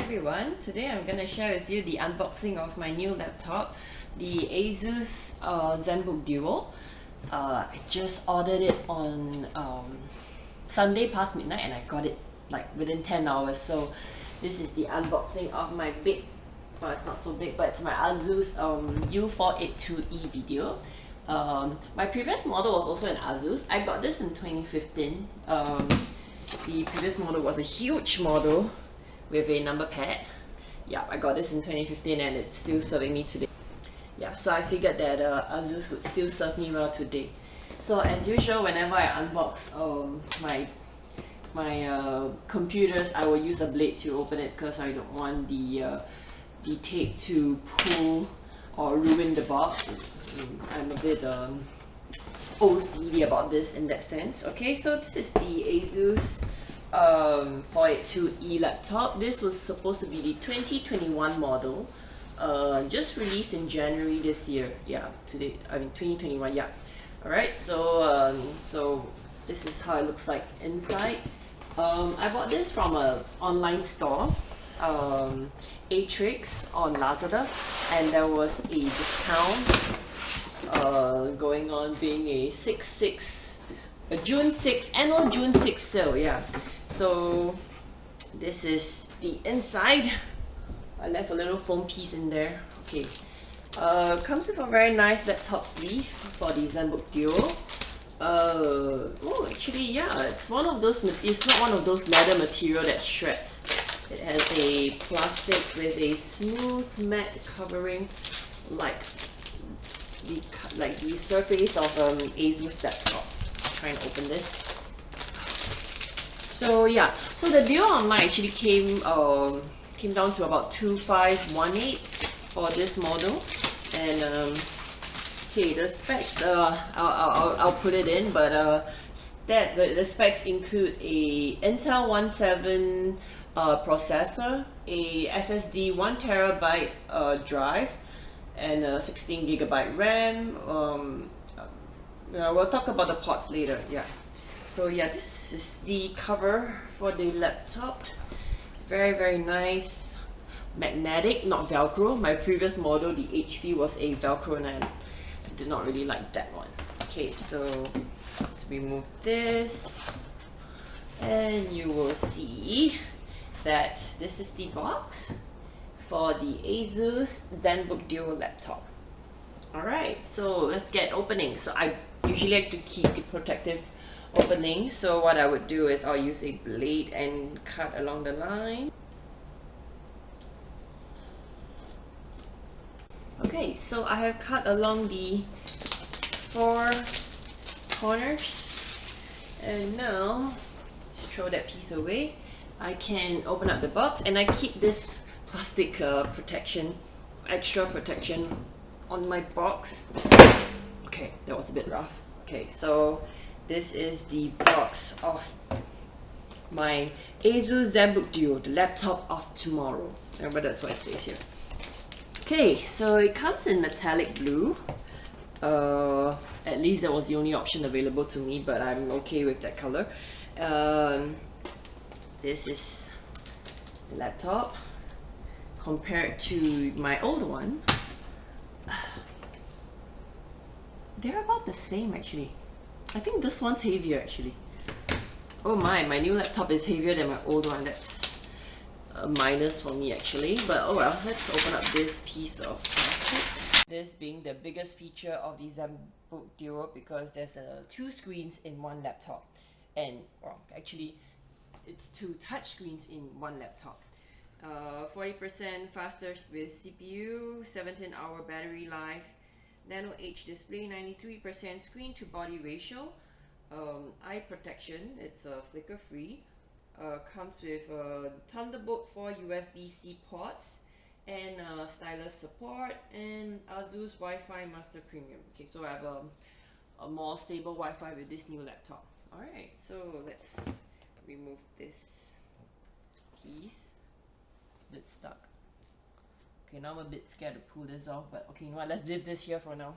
everyone, today I'm going to share with you the unboxing of my new laptop, the ASUS Zenbook Duo. I just ordered it on Sunday past midnight and I got it like within 10 hours. So this is the unboxing of my big, well, it's not so big, but it's my ASUS U482E video. My previous model was also an ASUS. I got this in 2015. The previous model was a huge model with a number pad. Yeah, I got this in 2015 and it's still serving me today. Yeah, so I figured that ASUS would still serve me well today. So as usual, whenever I unbox my computers, I will use a blade to open it because I don't want the tape to pull or ruin the box. I'm a bit OCD about this in that sense. Okay, so this is the ASUS 482E laptop. This was supposed to be the 2021 model, just released in January this year. Yeah, today, I mean 2021. Yeah. All right. So so this is how it looks like inside. I bought this from an online store, Atrix on Lazada, and there was a discount going on, being a June 6th annual June 6th sale. Yeah, so this is the inside. I left a little foam piece in there. Okay, comes with a very nice laptop sleeve for the Zenbook Duo. Oh, actually, yeah, it's one of those. It's not one of those leather material that shreds. It has a plastic with a smooth matte covering, like the surface of ASUS laptops. I'll try and open this. So yeah, so the deal on mine actually came down to about 2518 for this model, and okay, the specs, I'll put it in, but the specs include a Intel 1.7 processor, a SSD 1TB drive, and a 16GB RAM. We'll talk about the ports later. Yeah. So yeah, this is the cover for the laptop. Very nice, magnetic, not Velcro. My previous model, the HP, was a Velcro, and I did not really like that one. Okay, so let's remove this, and you will see that this is the box for the ASUS Zenbook Duo laptop. Alright, so let's get opening. So I usually like to keep the protective opening, so what I would do is I'll use a blade and cut along the line. Okay, so I have cut along the 4 corners, and now let's throw that piece away. I can open up the box, and I keep this plastic protection, extra protection on my box. Okay, that was a bit rough. Okay, so this is the box of my ASUS Zenbook Duo, the laptop of tomorrow. But that's what it says here. Okay, so it comes in metallic blue. At least that was the only option available to me, but I'm okay with that color. This is the laptop compared to my old one. They're about the same actually. I think this one's heavier actually. Oh my new laptop is heavier than my old one. That's a minus for me actually, but oh well. Let's open up this piece of plastic. This being the biggest feature of the Zenbook Duo, because there's 2 screens in one laptop, and well, actually it's 2 touch screens in one laptop. 40% faster with CPU, 17-hour battery life, Nano H display, 93% screen to body ratio, eye protection, it's flicker free, comes with Thunderbolt 4 USB-C ports, and Stylus support, and ASUS Wi-Fi Master Premium. Okay, so I have a more stable Wi-Fi with this new laptop. Alright, so let's remove this piece. Bit stuck. Okay, now I'm a bit scared to pull this off, but okay, you know what, let's leave this here for now,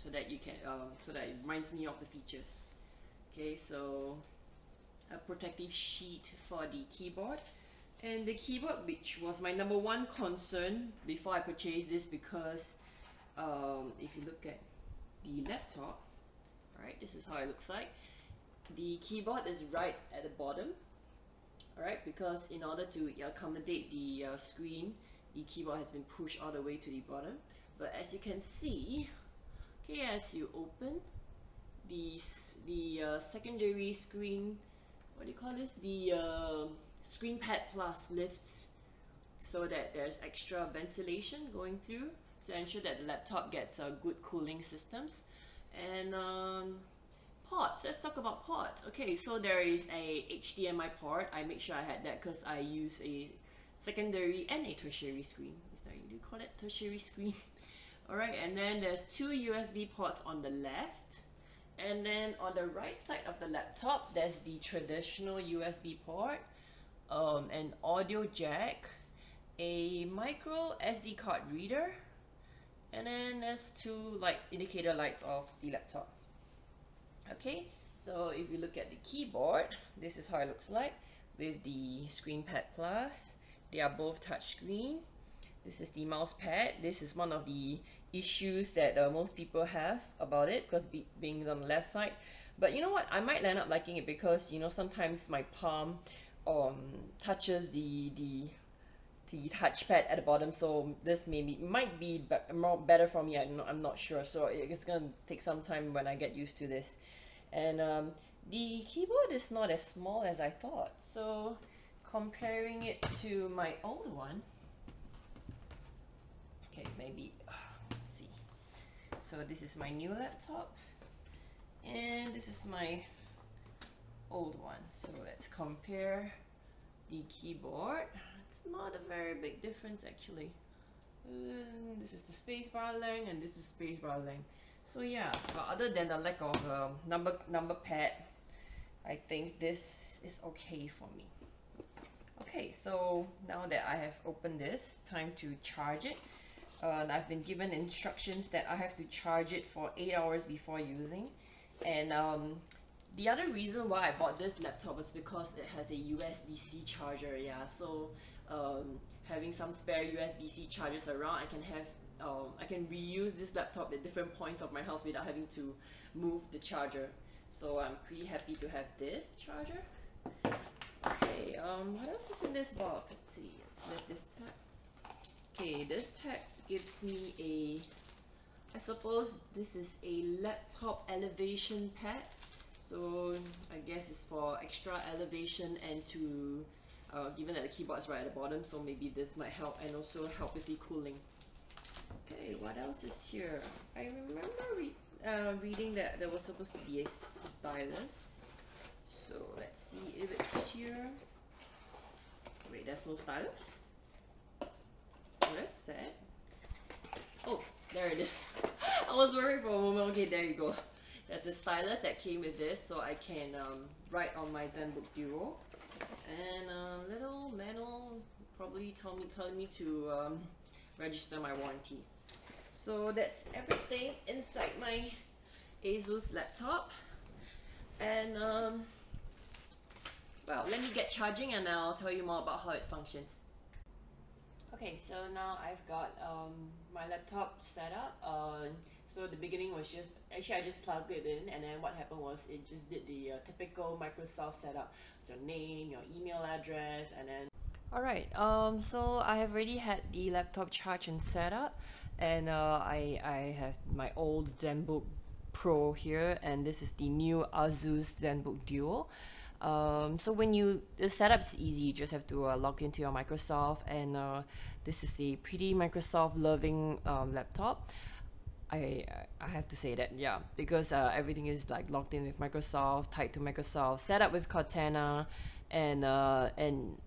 so that you can so that it reminds me of the features. Okay, so a protective sheet for the keyboard, And the keyboard, which was my number one concern before I purchased this, because if you look at the laptop, alright, this is how it looks like. The keyboard is right at the bottom, alright, because in order to accommodate the screen, the keyboard has been pushed all the way to the bottom. But as you can see, okay, as you open the secondary screen, what do you call this? The ScreenPad Plus lifts so that there's extra ventilation going through to ensure that the laptop gets good cooling systems. And ports, let's talk about ports. Okay, so there is a HDMI port. I make sure I had that because I use a secondary and a tertiary screen. Is that, do you call it tertiary screen? Alright, and then there's two USB ports on the left. And then on the right side of the laptop, there's the traditional USB port, an audio jack, a micro SD card reader, and then there's two light indicator lights of the laptop. Okay, so if you look at the keyboard, this is how it looks like with the ScreenPad Plus. They are both touchscreen. This is the mouse pad. This is one of the issues that most people have about it, because being on the left side. But you know what, I might end up liking it because, you know, sometimes my palm touches the touchpad at the bottom, so this might be more better for me. I'm not sure, so it's gonna take some time when I get used to this. And the keyboard is not as small as I thought, so comparing it to my old one, okay, maybe let's see. So this is my new laptop and this is my old one, so let's compare the keyboard. It's not a very big difference actually. This is the spacebar length and this is spacebar length. So yeah, but other than the lack of number pad, I think this is okay for me. Okay, so now that I have opened this, time to charge it. I've been given instructions that I have to charge it for 8 hours before using. And the other reason why I bought this laptop was because it has a USB-C charger. Yeah, so having some spare USB-C chargers around, I can reuse this laptop at different points of my house without having to move the charger. So I'm pretty happy to have this charger. Okay, what else is in this box? Let's see, let's lift this tag. Okay, this tag gives me I suppose this is a laptop elevation pad. So I guess it's for extra elevation and to, given that the keyboard is right at the bottom, so maybe this might help, and also help with the cooling. Okay, what else is here? I remember reading that there was supposed to be a stylus. So let's see if it's here. Wait, there's no stylus? Oh, that's sad. Oh, there it is. I was worried for a moment. Okay, there you go. There's a stylus that came with this, so I can write on my Zenbook Duo. And a little manual probably telling me to register my warranty. So that's everything inside my ASUS laptop. And well, let me get charging and I'll tell you more about how it functions. Okay, so now I've got my laptop set up. So the beginning was just, actually I just plugged it in, and then what happened was it just did the typical Microsoft setup. Your name, your email address, and then alright, so I have already had the laptop charged and set up, and I have my old Zenbook Pro here, and this is the new ASUS Zenbook Duo. So when the setup's easy, you just have to log into your Microsoft, and this is a pretty Microsoft loving laptop. I have to say that, yeah, because everything is like logged in with Microsoft, tied to Microsoft, set up with Cortana, and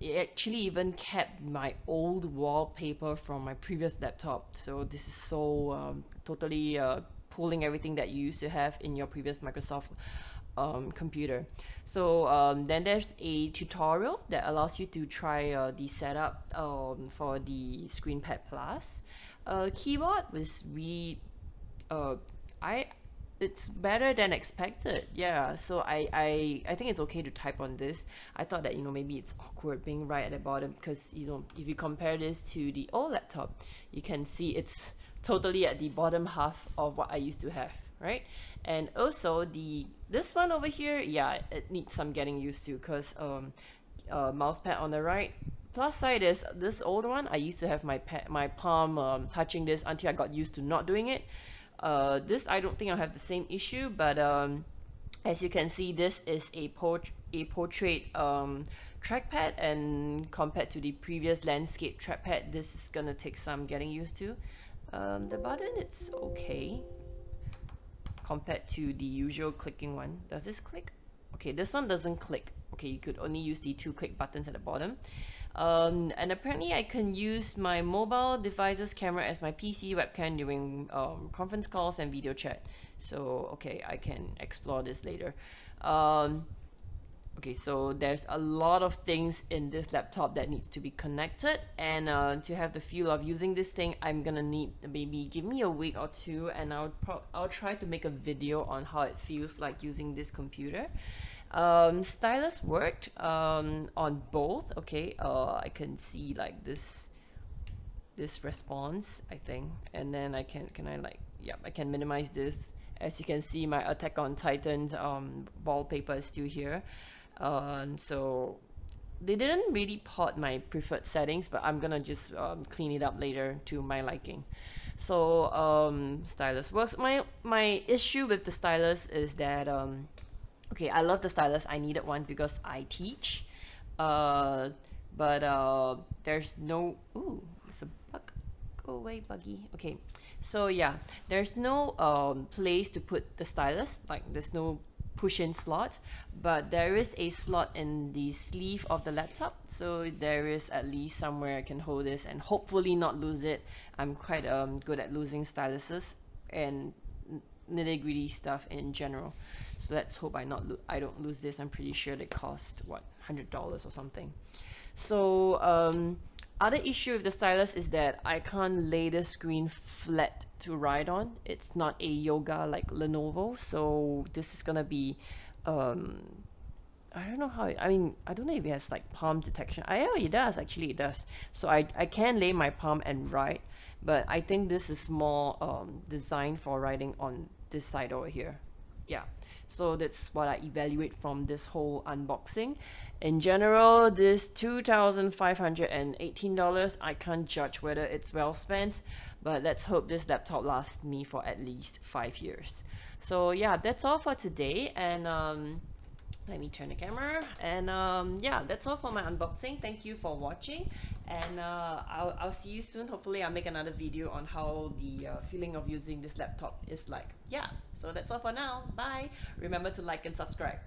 it actually even kept my old wallpaper from my previous laptop. So this is so totally pulling everything that you used to have in your previous Microsoft computer. So then there's a tutorial that allows you to try the setup for the ScreenPad Plus. Keyboard was I it's better than expected. Yeah, so I think it's okay to type on this. I thought that, you know, maybe it's awkward being right at the bottom because, you know, if you compare this to the old laptop, you can see it's totally at the bottom half of what I used to have, right? And also this one over here, yeah, it needs some getting used to because mouse pad on the right. Plus side is this old one, I used to have my palm touching this until I got used to not doing it. This I don't think I'll have the same issue, but as you can see, this is a portrait trackpad, and compared to the previous landscape trackpad, this is gonna take some getting used to. The button, it's okay compared to the usual clicking one. Does this click? Okay, this one doesn't click. Okay, you could only use the 2 click buttons at the bottom. And apparently I can use my mobile device's camera as my PC webcam during conference calls and video chat. So, okay, I can explore this later. Okay, so there's a lot of things in this laptop that needs to be connected, and to have the feel of using this thing, I'm gonna need maybe give me a week or two, and I'll try to make a video on how it feels like using this computer. Stylus worked on both. Okay, I can see like this response, I think, and then I can I like, yeah, I can minimize this. As you can see, my Attack on Titan's wallpaper is still here. So they didn't really port my preferred settings, but I'm gonna just clean it up later to my liking. So Stylus works. My issue with the Stylus is that okay, I love the Stylus. I needed one because I teach. But there's no, ooh, it's a bug. Go away, buggy. Okay, so yeah, there's no place to put the Stylus. Like, there's no push-in slot, but there is a slot in the sleeve of the laptop, so there is at least somewhere I can hold this and hopefully not lose it. I'm quite good at losing styluses and nitty-gritty stuff in general, so let's hope I don't lose this. I'm pretty sure they cost what, $100 or something. So other issue with the Stylus is that I can't lay the screen flat to write on. It's not a Yoga like Lenovo, so this is gonna be I don't know how I mean, I don't know if it has like palm detection. Oh, it does, actually it does. So I can lay my palm and write, but I think this is more designed for writing on this side over here. Yeah, so that's what I evaluate from this whole unboxing. In general, this $2,518, I can't judge whether it's well spent, but let's hope this laptop lasts me for at least 5 years. So yeah, that's all for today, and let me turn the camera, and yeah, that's all for my unboxing. Thank you for watching, and I'll see you soon. Hopefully I'll make another video on how the feeling of using this laptop is like. Yeah, so that's all for now. Bye. Remember to like and subscribe.